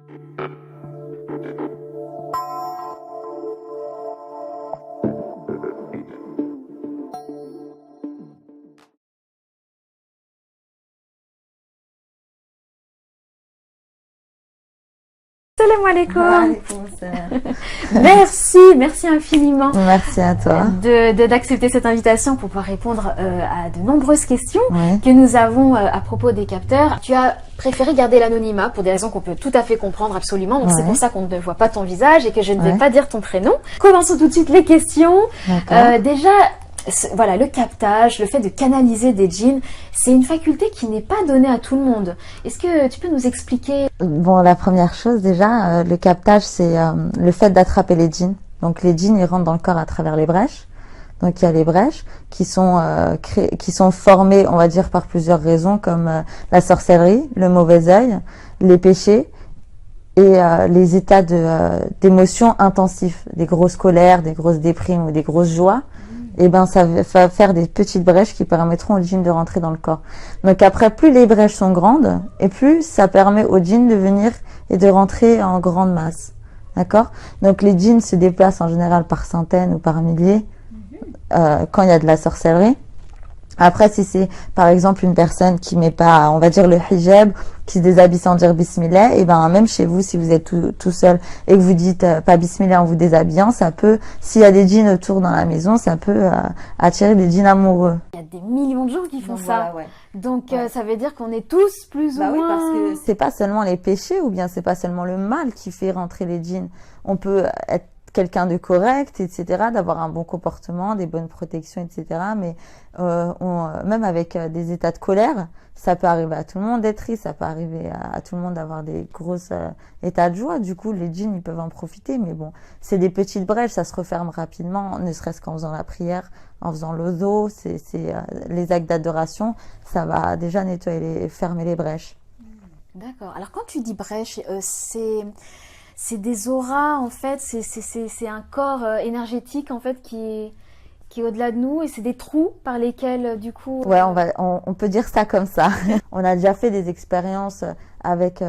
Salam alaikum. Merci infiniment. Merci à toi. D'accepter cette invitation pour pouvoir répondre à de nombreuses questions que nous avons à propos des capteurs. Tu as préféré garder l'anonymat pour des raisons qu'on peut tout à fait comprendre absolument. Donc c'est pour ça qu'on ne voit pas ton visage et que je ne vais pas dire ton prénom. Commençons tout de suite les questions. Déjà, voilà, le captage, le fait de canaliser des djinns, c'est une faculté qui n'est pas donnée à tout le monde. Est-ce que tu peux nous expliquer? Bon, la première chose déjà, le captage, c'est le fait d'attraper les djinns. Donc les djinns, ils rentrent dans le corps à travers les brèches. Donc il y a les brèches qui sont formées, on va dire, par plusieurs raisons, comme la sorcellerie, le mauvais œil, les péchés et les états d'émotions intensifs, des grosses colères, des grosses déprimes ou des grosses joies. Et ben ça va faire des petites brèches qui permettront aux djinns de rentrer dans le corps. Donc après, plus les brèches sont grandes, et plus ça permet aux djinns de venir et de rentrer en grande masse. D'accord? Donc les djinns se déplacent en général par centaines ou par milliers quand il y a de la sorcellerie. Après, si c'est par exemple une personne qui met pas, on va dire, le hijab, qui se déshabille sans dire bismillah, et ben même chez vous, si vous êtes tout seul et que vous dites pas bismillah en vous déshabillant, ça peut, s'il y a des djinns autour dans la maison, ça peut attirer des djinns amoureux. Il y a des millions de gens qui font ça. Voilà, Donc ça veut dire qu'on est tous plus ou moins... Oui, parce que c'est pas seulement les péchés ou bien c'est pas seulement le mal qui fait rentrer les djinns. On peut être quelqu'un de correct, etc., d'avoir un bon comportement, des bonnes protections, etc. Mais même avec des états de colère, ça peut arriver à tout le monde d'être triste, ça peut arriver à tout le monde d'avoir des grosses états de joie. Du coup, les djinns, ils peuvent en profiter. Mais bon, c'est des petites brèches, ça se referme rapidement, ne serait-ce qu'en faisant la prière, en faisant l'ozo, les actes d'adoration, ça va déjà nettoyer, fermer les brèches. D'accord. Alors quand tu dis brèche, c'est des auras en fait, c'est un corps énergétique en fait qui est au-delà de nous et c'est des trous par lesquels du coup... Ouais, on peut dire ça comme ça. On a déjà fait des expériences avec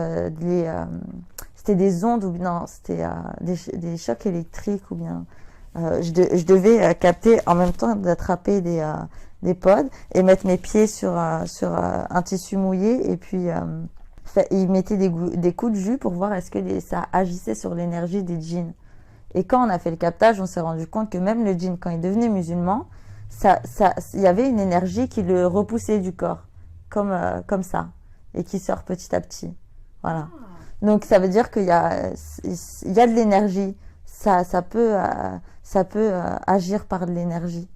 c'était des ondes ou non, c'était des chocs électriques ou bien je devais capter en même temps d'attraper des pods et mettre mes pieds sur un tissu mouillé et puis il mettait des coups de jus pour voir est-ce que ça agissait sur l'énergie des djinns. Et quand on a fait le captage, on s'est rendu compte que même le djinn, quand il devenait musulman, il y avait une énergie qui le repoussait du corps, comme ça, et qui sort petit à petit. Voilà. Donc ça veut dire qu'il y a de l'énergie. Ça peut agir par de l'énergie.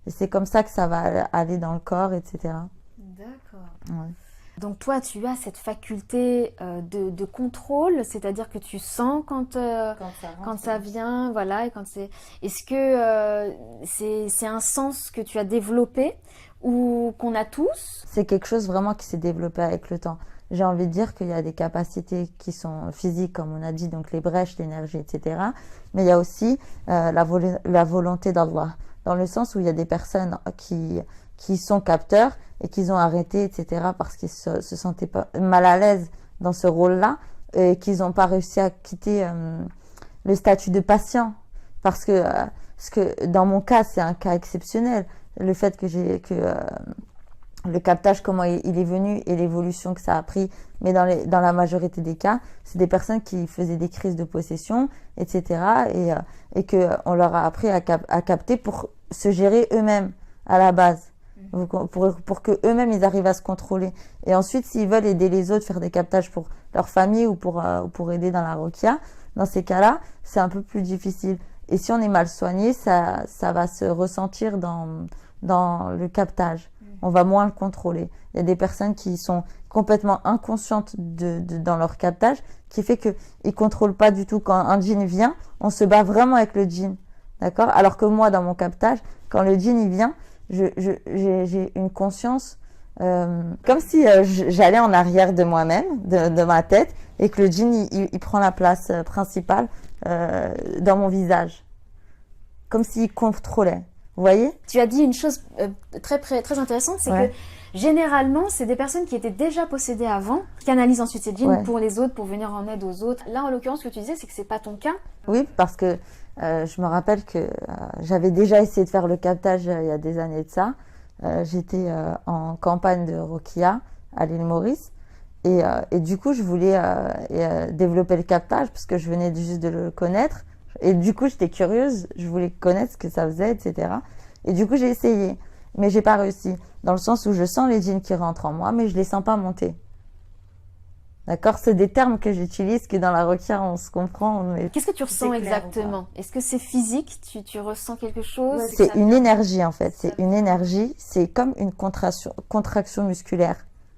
Et c'est comme ça que ça va aller dans le corps, etc. D'accord. Ouais. Donc toi, tu as cette faculté de contrôle, c'est-à-dire que tu sens quand ça vient, voilà, et quand c'est. Est-ce que c'est un sens que tu as développé ou qu'on a tous? C'est quelque chose vraiment qui s'est développé avec le temps. J'ai envie de dire qu'il y a des capacités qui sont physiques, comme on a dit, donc les brèches, l'énergie, etc. Mais il y a aussi la volonté d'Allah, dans le sens où il y a des personnes qui sont capteurs et qu'ils ont arrêté, etc., parce qu'ils se sentaient pas mal à l'aise dans ce rôle-là et qu'ils n'ont pas réussi à quitter le statut de patient. Parce que dans mon cas, c'est un cas exceptionnel. Le fait que le captage, comment il est venu et l'évolution que ça a pris, mais dans la majorité des cas, c'est des personnes qui faisaient des crises de possession, etc., et que on leur a appris à capter pour se gérer eux-mêmes à la base. Pour que eux-mêmes ils arrivent à se contrôler et ensuite s'ils veulent aider les autres, faire des captages pour leur famille ou pour aider dans la rokia, dans ces cas-là c'est un peu plus difficile et si on est mal soigné ça va se ressentir dans le captage, on va moins le contrôler. Il y a des personnes qui sont complètement inconscientes dans leur captage qui fait que ils contrôlent pas du tout. Quand un djinn vient, on se bat vraiment avec le djinn, d'accord, alors que moi dans mon captage, quand le djinn il vient, j'ai une conscience comme si j'allais en arrière de moi-même, de ma tête, et que le djinn il prend la place principale dans mon visage, comme s'il contrôlait. Vous voyez? Tu as dit une chose très intéressante, c'est que Généralement, c'est des personnes qui étaient déjà possédées avant, qui analysent ensuite ces djinns pour les autres, pour venir en aide aux autres. Là, en l'occurrence, ce que tu disais, c'est que c'est pas ton cas. Oui, parce que je me rappelle que j'avais déjà essayé de faire le captage il y a des années de ça. J'étais en campagne de Rokia à l'île Maurice. Et du coup, je voulais développer le captage parce que je venais juste de le connaître. Et du coup, j'étais curieuse, je voulais connaître ce que ça faisait, etc. Et du coup, j'ai essayé, mais j'ai pas réussi. Dans le sens où je sens les djinns qui rentrent en moi, mais je les sens pas monter. D'accord? C'est des termes que j'utilise, que dans la Rokia, on se comprend. Mais qu'est-ce que tu ressens exactement? Est-ce que c'est physique? Tu ressens quelque chose? C'est une énergie, en fait. C'est une énergie, c'est comme une contraction musculaire.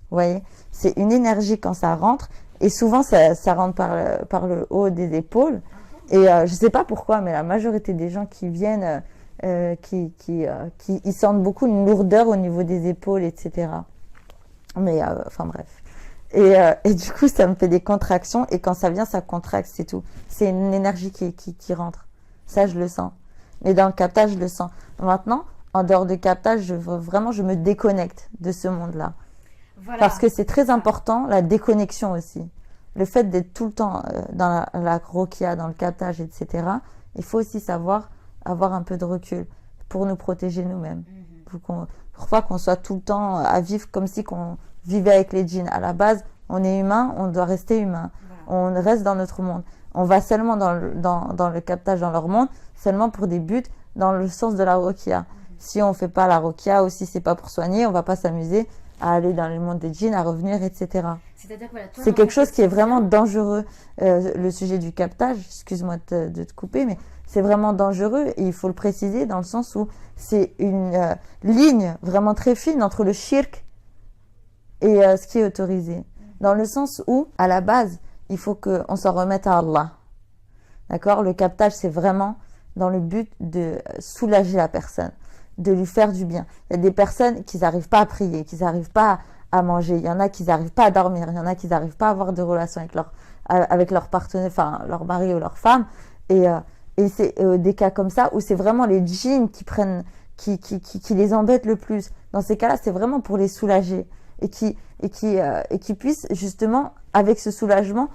Vous voyez, c'est une énergie quand ça rentre, et souvent ça rentre par le haut des épaules. Et je sais pas pourquoi, mais la majorité des gens qui viennent, ils sentent beaucoup une lourdeur au niveau des épaules, etc. Mais enfin bref. Et du coup, ça me fait des contractions, et quand ça vient, ça contracte, c'est tout. C'est une énergie qui rentre. Ça, je le sens. Mais dans le captage, je le sens. Maintenant, en dehors du captage, je me déconnecte de ce monde-là. Voilà. Parce que c'est très important, la déconnexion aussi. Le fait d'être tout le temps dans la Rokia, dans le captage, etc. Il faut aussi savoir avoir un peu de recul pour nous protéger nous-mêmes. Pour pas qu'on soit tout le temps à vivre comme si qu'on vivait avec les djinns. À la base, on est humain, on doit rester humain. Voilà. On reste dans notre monde. On va seulement dans le captage, dans leur monde, seulement pour des buts dans le sens de la Rokia. Si on fait pas la Rokia ou si c'est pas pour soigner, on va pas s'amuser à aller dans le monde des djinns, à revenir, etc. C'est-à-dire que, voilà, c'est quelque chose qui est vraiment dangereux. Le sujet du captage, excuse-moi de te couper, mais c'est vraiment dangereux et il faut le préciser dans le sens où c'est une ligne vraiment très fine entre le shirk et ce qui est autorisé. Dans le sens où, à la base, il faut qu'on s'en remette à Allah. D'accord? Le captage, c'est vraiment dans le but de soulager la personne, de lui faire du bien. Il y a des personnes qui n'arrivent pas à prier, qui n'arrivent pas à manger. Il y en a qui n'arrivent pas à dormir. Il y en a qui n'arrivent pas à avoir de relation avec leur partenaire, enfin leur mari ou leur femme. Et c'est des cas comme ça où c'est vraiment les djinns qui les embêtent le plus. Dans ces cas-là, c'est vraiment pour les soulager et qui puissent justement, avec ce soulagement,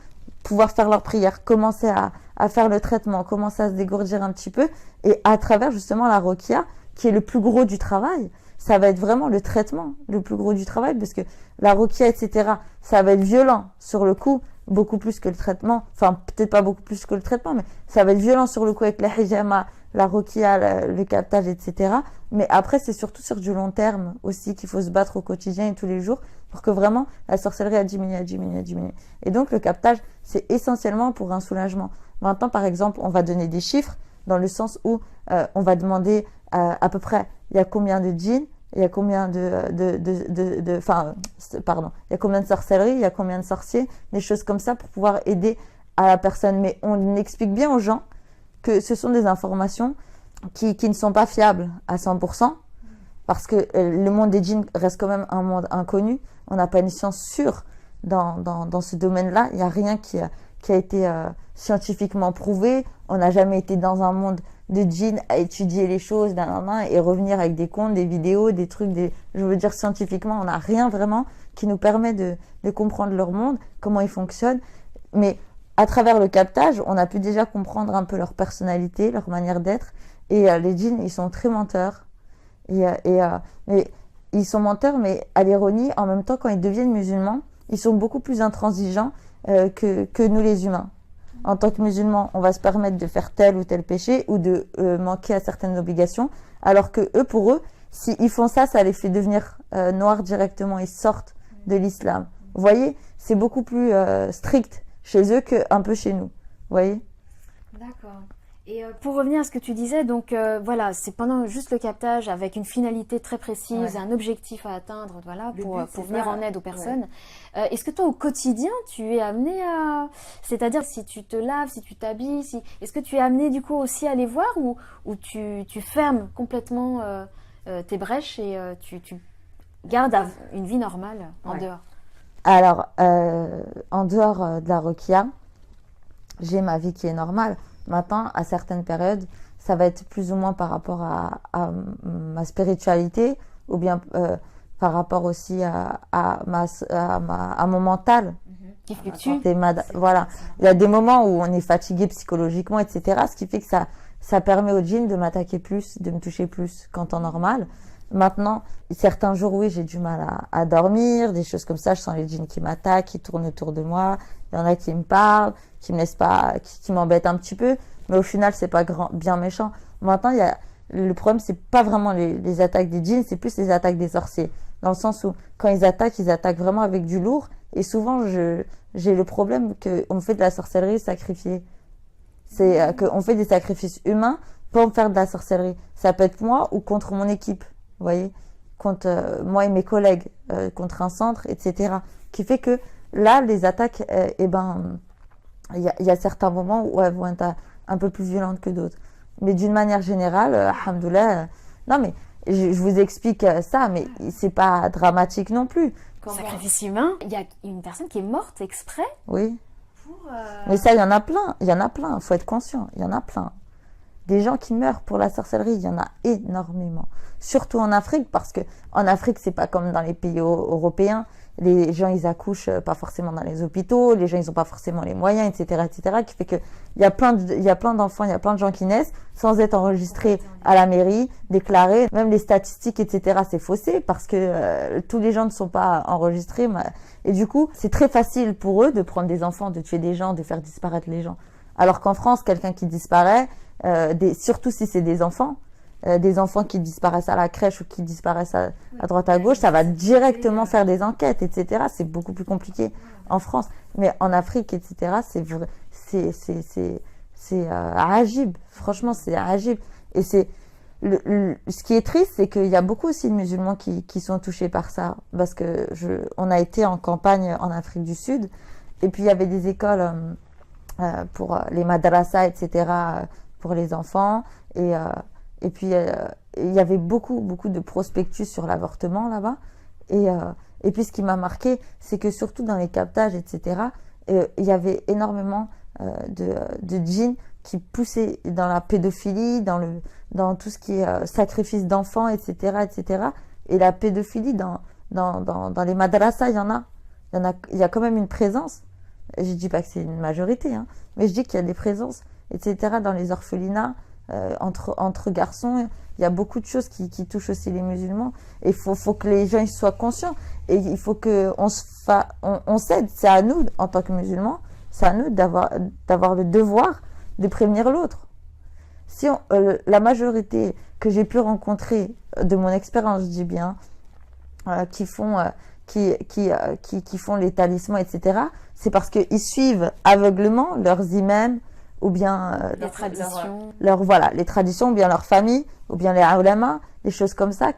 pouvoir faire leur prière, commencer à faire le traitement, commencer à se dégourdir un petit peu. Et à travers justement la Rokia, qui est le plus gros du travail, ça va être vraiment le traitement, le plus gros du travail, parce que la Rokia, etc., ça va être violent sur le coup, beaucoup plus que le traitement, enfin peut-être pas beaucoup plus que le traitement, mais ça va être violent sur le coup avec la hijama, la Rokia, le captage, etc. Mais après, c'est surtout sur du long terme aussi qu'il faut se battre au quotidien et tous les jours pour que vraiment la sorcellerie a diminué. Et donc le captage, c'est essentiellement pour un soulagement. Maintenant, par exemple, on va donner des chiffres dans le sens où on va demander à peu près il y a combien de djinns, il y a combien il y a combien de sorcellerie, il y a combien de sorciers, des choses comme ça pour pouvoir aider à la personne. Mais on explique bien aux gens que ce sont des informations qui ne sont pas fiables à 100%, parce que le monde des djinns reste quand même un monde inconnu. On n'a pas une science sûre dans ce domaine-là. Il n'y a rien qui a été scientifiquement prouvé. On n'a jamais été dans un monde de djinns à étudier les choses et revenir avec des comptes, des vidéos, des trucs. Je veux dire, scientifiquement, on n'a rien vraiment qui nous permet de comprendre leur monde, comment ils fonctionnent. Mais à travers le captage, on a pu déjà comprendre un peu leur personnalité, leur manière d'être. Et les djinns, ils sont très menteurs. Mais ils sont menteurs, mais à l'ironie, en même temps, quand ils deviennent musulmans, ils sont beaucoup plus intransigeants que nous les humains. En tant que musulmans, on va se permettre de faire tel ou tel péché ou de manquer à certaines obligations, alors que eux, pour eux, s'ils font ça, ça les fait devenir noirs directement, ils sortent de l'islam. Vous voyez, c'est beaucoup plus strict chez eux qu'un peu chez nous. Vous voyez? D'accord. Et pour revenir à ce que tu disais, donc voilà, c'est pendant juste le captage avec une finalité très précise, un objectif à atteindre, voilà, pour venir en aide aux personnes. Ouais. Est-ce que toi, au quotidien, tu es amené à... C'est-à-dire, si tu te laves, si tu t'habilles, est-ce que tu es amené du coup aussi à les voir ou tu fermes complètement tes brèches et tu gardes une vie normale en dehors? Alors, en dehors de la Rokia, j'ai ma vie qui est normale. Maintenant, à certaines périodes, ça va être plus ou moins par rapport à ma spiritualité ou bien par rapport aussi à mon mental. Qui fluctue. Voilà. Il y a des moments où on est fatigué psychologiquement, etc. Ce qui fait que ça permet au djinn de m'attaquer plus, de me toucher plus qu'en temps normal. Maintenant, certains jours, oui, j'ai du mal à dormir, des choses comme ça. Je sens les djinns qui m'attaquent, qui tournent autour de moi. Il y en a qui me parlent, qui me laissent pas, qui m'embêtent un petit peu. Mais au final, c'est pas bien méchant. Maintenant, le problème, c'est pas vraiment les attaques des djinns, c'est plus les attaques des sorciers. Dans le sens où, quand ils attaquent vraiment avec du lourd. Et souvent, j'ai le problème qu'on fait de la sorcellerie sacrifiée. C'est qu'on fait des sacrifices humains pour faire de la sorcellerie. Ça peut être moi ou contre mon équipe, vous voyez, contre moi et mes collègues, contre un centre, etc. Qui fait que là, les attaques, il y a certains moments où elles vont être un peu plus violentes que d'autres. Mais d'une manière générale, alhamdoulilah, non mais je vous explique ça, mais c'est pas dramatique non plus. Sacrifice humain, il y a une personne qui est morte exprès. Oui. Mais ça, il y en a plein, faut être conscient, il y en a plein. Des gens qui meurent pour la sorcellerie, il y en a énormément. Surtout en Afrique, parce que en Afrique, c'est pas comme dans les pays européens. Les gens, ils accouchent pas forcément dans les hôpitaux, les gens, ils ont pas forcément les moyens, etc., qui fait que il y a plein d'enfants, il y a plein de gens qui naissent sans être enregistrés à la mairie, déclarés. Même les statistiques, etc., c'est faussé parce que tous les gens ne sont pas enregistrés. Et du coup, c'est très facile pour eux de prendre des enfants, de tuer des gens, de faire disparaître les gens. Alors qu'en France, quelqu'un qui disparaît, surtout si c'est des enfants qui disparaissent à la crèche ou qui disparaissent à droite à gauche, ça va directement faire des enquêtes, etc. C'est beaucoup plus compliqué en France. Mais en Afrique, etc., c'est agib. Franchement, c'est agib. Et ce qui est triste, c'est qu'il y a beaucoup aussi de musulmans qui sont touchés par ça. Parce que on a été en campagne en Afrique du Sud. Et puis, il y avait des écoles pour les madrasas, etc., pour les enfants. Et puis, il y avait beaucoup de prospectus sur l'avortement là-bas. Et puis, ce qui m'a marqué, c'est que surtout dans les captages, etc., il y avait énormément de djinns qui poussaient dans la pédophilie, dans tout ce qui est sacrifice d'enfants, etc., etc. Et la pédophilie dans les madrasas, il y a quand même une présence. Je dis pas que c'est une majorité, hein, mais je dis qu'il y a des présences, etc., dans les orphelinats. Entre garçons, il y a beaucoup de choses qui touchent aussi les musulmans. Et il faut que les gens ils soient conscients. Et il faut que on s'aide. C'est à nous, en tant que musulmans, c'est à nous d'avoir le devoir de prévenir l'autre. Si la majorité que j'ai pu rencontrer de mon expérience, je dis bien, qui font les talismans, etc., c'est parce qu'ils suivent aveuglement leurs imams, ou bien les traditions, les traditions, ou bien leur famille, ou bien les ulama, des choses comme ça,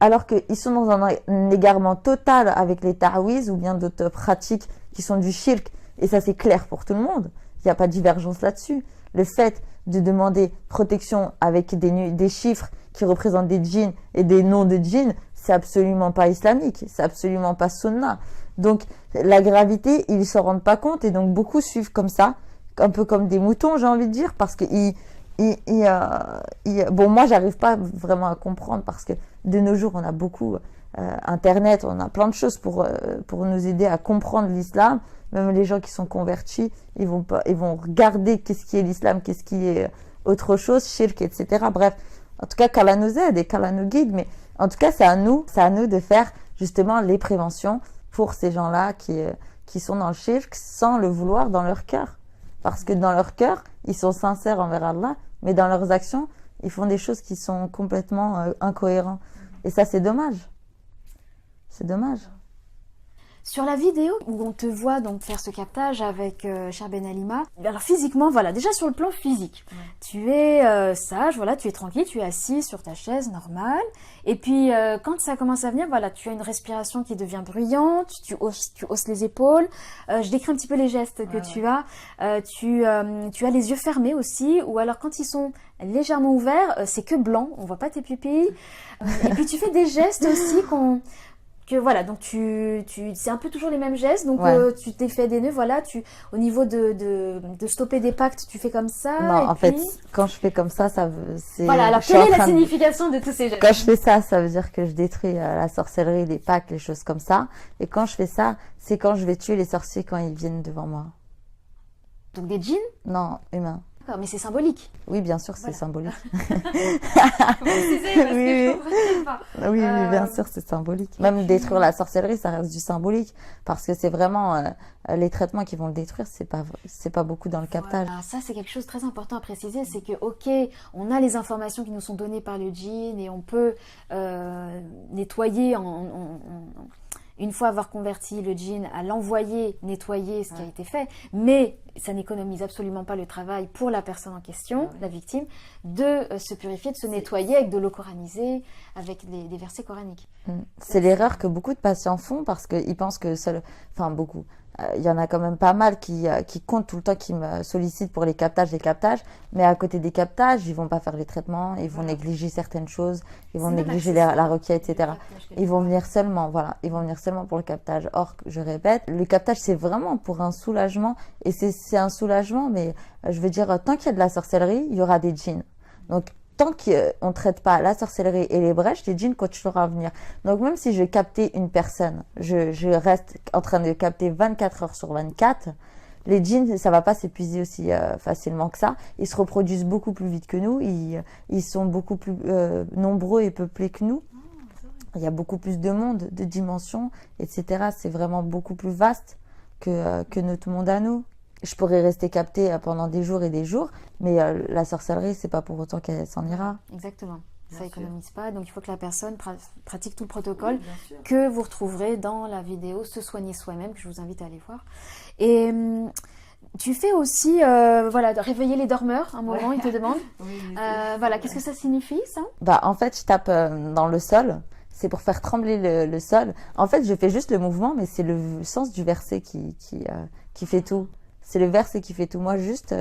alors qu'ils sont dans un égarement total avec les ta'wiz ou bien d'autres pratiques qui sont du shirk, et ça c'est clair pour tout le monde, il n'y a pas de divergence là-dessus. Le fait de demander protection avec des chiffres qui représentent des djinns et des noms de djinns, c'est absolument pas islamique, c'est absolument pas sunna. Donc la gravité, ils s'en rendent pas compte, et donc beaucoup suivent comme ça, un peu comme des moutons, j'ai envie de dire, parce que bon, moi j'arrive pas vraiment à comprendre, parce que de nos jours on a beaucoup internet, on a plein de choses pour nous aider à comprendre l'islam. Même les gens qui sont convertis, ils vont regarder qu'est-ce qui est l'islam, qu'est-ce qui est autre chose, shirk, etc. Bref, en tout cas qu'Allah nous aide et qu'Allah nous guide, mais en tout cas c'est à nous de faire justement les préventions pour ces gens-là qui sont dans le shirk sans le vouloir dans leur cœur. Parce que dans leur cœur, ils sont sincères envers Allah, mais dans leurs actions, ils font des choses qui sont complètement incohérentes. Et ça, c'est dommage. C'est dommage. Sur la vidéo où on te voit donc faire ce captage avec Cher Ben Alima, alors physiquement, voilà, déjà sur le plan physique, tu es sage, voilà, tu es tranquille, tu es assis sur ta chaise normale, et puis quand ça commence à venir, voilà, tu as une respiration qui devient bruyante, tu hausses les épaules, je décris un petit peu les gestes que tu as, tu as les yeux fermés aussi, ou alors quand ils sont légèrement ouverts, c'est que blanc, on voit pas tes pupilles, et puis tu fais des gestes aussi que voilà, donc c'est un peu toujours les mêmes gestes, donc Ouais. tu t'es fait des nœuds, voilà, au niveau de stopper des pactes, tu fais comme ça, Non, et en puis... fait, quand je fais comme ça Voilà, alors je suis quelle en est la train de- signification de tous ces gestes? Quand je fais ça, ça veut dire que je détruis la sorcellerie, les pactes, les choses comme ça. Et quand je fais ça, c'est quand je vais tuer les sorciers quand ils viennent devant moi. Donc des djinns? Non, humains. D'accord, mais c'est symbolique. Oui, bien sûr, c'est Voilà. symbolique. Faut préciser parce Oui, que je oui. comprenais pas. Oui, oui, bien sûr, c'est symbolique. Même puis- détruire la sorcellerie, ça reste du symbolique. Parce que c'est vraiment les traitements qui vont le détruire, c'est pas beaucoup dans le captage. Voilà, ça c'est quelque chose de très important à préciser, c'est que ok, on a les informations qui nous sont données par le djinn et on peut nettoyer une fois avoir converti le djinn, à l'envoyer nettoyer ce qui a été fait, mais ça n'économise absolument pas le travail pour la personne en question, la victime, de se purifier, de se nettoyer avec de l'eau coranisée, avec des versets coraniques. C'est l'erreur que beaucoup de patients font parce qu'ils pensent que enfin beaucoup. Il y en a quand même pas mal qui comptent tout le temps, qui me sollicitent pour les captages, mais à côté des captages, ils vont pas faire les traitements, ils vont négliger certaines choses, ils vont négliger la requête, etc. Ils vont venir seulement, voilà, ils vont venir seulement pour le captage. Or, je répète, le captage c'est vraiment pour un soulagement et c'est un soulagement, mais je veux dire, tant qu'il y a de la sorcellerie, il y aura des djinns. Donc tant qu'on ne traite pas la sorcellerie et les brèches, les djinns continueront à venir. Donc même si je captais une personne, je reste en train de capter 24 heures sur 24, les djinns, ça va pas s'épuiser aussi facilement que ça. Ils se reproduisent beaucoup plus vite que nous, ils sont beaucoup plus nombreux et peuplés que nous. Il y a beaucoup plus de monde, de dimensions, etc. C'est vraiment beaucoup plus vaste que notre monde à nous. Je pourrais rester captée pendant des jours et des jours, mais la sorcellerie, c'est pas pour autant qu'elle s'en ira. Exactement. Bien Ça sûr. économise pas, donc il faut que la personne pratique tout le protocole que vous retrouverez dans la vidéo Se soigner soi-même, que je vous invite à aller voir. Et tu fais aussi, voilà, de réveiller les dormeurs, un moment, ils te demandent. Voilà, qu'est-ce que ça signifie, ça? Bah, en fait, je tape dans le sol. C'est pour faire trembler le sol. En fait, je fais juste le mouvement, mais c'est le sens du verset qui fait tout. C'est le verset qui fait tout. Moi, juste,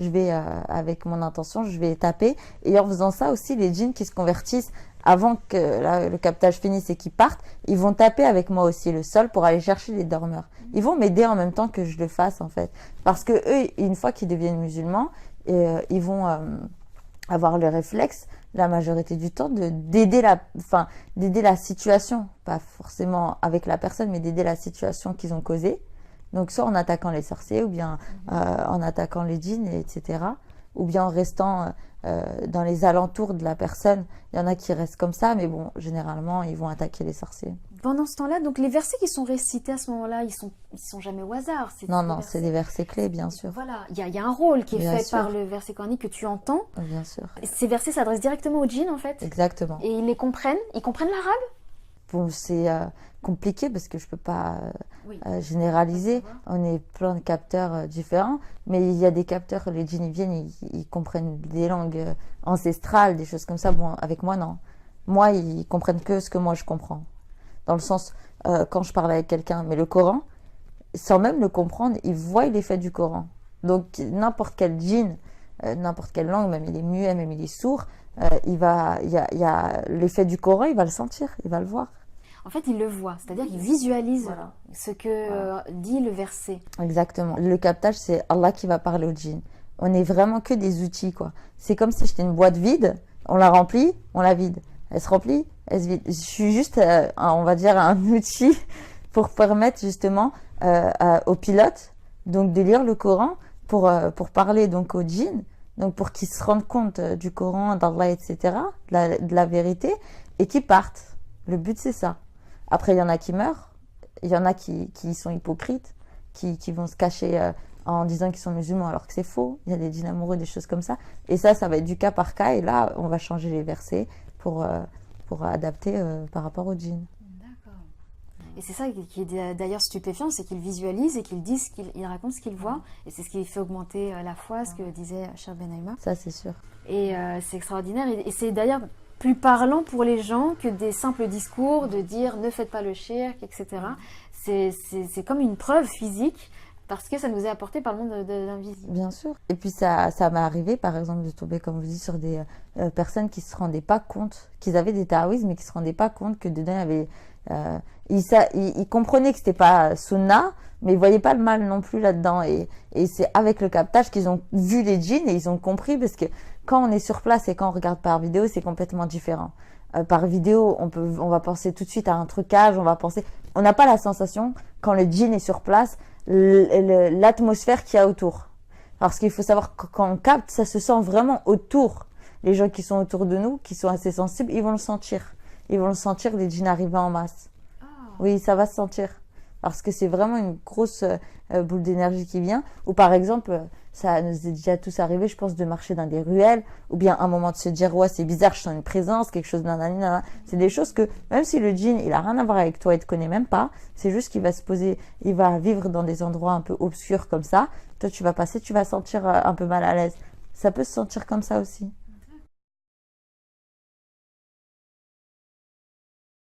je vais, avec mon intention, je vais taper. Et en faisant ça aussi, les djinns qui se convertissent, avant que le captage finisse et qu'ils partent, ils vont taper avec moi aussi le sol pour aller chercher les dormeurs. Ils vont m'aider en même temps que je le fasse, en fait. Parce que eux, une fois qu'ils deviennent musulmans, ils vont avoir le réflexe, la majorité du temps, d'aider la situation. Pas forcément avec la personne, mais d'aider la situation qu'ils ont causée. Donc soit en attaquant les sorciers, ou bien en attaquant les djinns, etc. Ou bien en restant dans les alentours de la personne. Il y en a qui restent comme ça, mais bon, généralement, ils vont attaquer les sorciers. Pendant ce temps-là, donc les versets qui sont récités à ce moment-là, ils sont jamais au hasard. Non, c'est des versets clés, bien sûr. Voilà, il y a un rôle qui est Bien fait sûr. par le verset coranique que tu entends. Bien sûr. Et ces versets s'adressent directement aux djinns, en fait. Exactement. Et ils les comprennent. Ils comprennent l'arabe? Bon, c'est compliqué parce que je peux pas Oui. généraliser. On est plein de capteurs différents, mais il y a des capteurs, les djinns ils viennent, ils comprennent des langues ancestrales, des choses comme ça. Bon, avec moi, non. Moi, ils comprennent que ce que moi je comprends. Dans le sens, quand je parle avec quelqu'un, mais le Coran, sans même le comprendre, ils voient l'effet du Coran. Donc, n'importe quel djinn, n'importe quelle langue, même il est muet, même il est sourd, il y a l'effet du Coran, il va le sentir, il va le voir. En fait, ils le voient, c'est-à-dire qu'ils visualisent Voilà. ce que dit le verset. Exactement. Le captage, c'est Allah qui va parler au djinn. On est vraiment que des outils, quoi. C'est comme si j'étais une boîte vide, on la remplit, on la vide. Elle se remplit, elle se vide. Je suis juste, on va dire, un outil pour permettre justement aux pilotes donc, de lire le Coran pour parler donc aux djinns, donc pour qu'ils se rendent compte du Coran, d'Allah, etc., de la vérité, et qu'ils partent. Le but, c'est ça. Après, il y en a qui meurent, il y en a qui sont hypocrites, qui vont se cacher en disant qu'ils sont musulmans alors que c'est faux. Il y a des djinns amoureux, des choses comme ça. Et ça va être du cas par cas. Et là, on va changer les versets pour adapter par rapport aux djinns. D'accord. Et c'est ça qui est d'ailleurs stupéfiant, c'est qu'ils visualisent et qu'ils disent, qu'ils racontent ce qu'ils voient. Et c'est ce qui fait augmenter la foi, ce que disait Cheikh Benaïma. Ça, c'est sûr. Et c'est extraordinaire. Et c'est d'ailleurs plus parlant pour les gens que des simples discours de dire ne faites pas le shirk, etc. C'est comme une preuve physique parce que ça nous est apporté par le monde de l'invisible. Bien sûr. Et puis ça m'est arrivé, par exemple, de tomber, comme vous dites, sur des personnes qui se rendaient pas compte, qu'ils avaient des taoïsmes, mais qui se rendaient pas compte que dedans, il y avait Ils comprenaient que c'était pas sunna, mais ils voyaient pas le mal non plus là-dedans. Et c'est avec le captage qu'ils ont vu les djinns et ils ont compris, parce que quand on est sur place et quand on regarde par vidéo, c'est complètement différent. Par vidéo, on va penser tout de suite à un trucage, on n'a pas la sensation, quand le djinn est sur place, l'atmosphère qu'il y a autour. Parce qu'il faut savoir que quand on capte, ça se sent vraiment autour. Les gens qui sont autour de nous, qui sont assez sensibles, ils vont le sentir. Ils vont le sentir, les djinns arrivant en masse. Oh. Oui, ça va se sentir. Parce que c'est vraiment une grosse boule d'énergie qui vient. Ou par exemple, ça nous est déjà tous arrivé, je pense, de marcher dans des ruelles, ou bien un moment de se dire, ouais, c'est bizarre, je sens une présence, quelque chose, nanana. C'est des choses que, même si le djinn, il a rien à voir avec toi, il te connaît même pas, c'est juste qu'il va se poser, il va vivre dans des endroits un peu obscurs comme ça. Toi, tu vas passer, tu vas sentir un peu mal à l'aise. Ça peut se sentir comme ça aussi.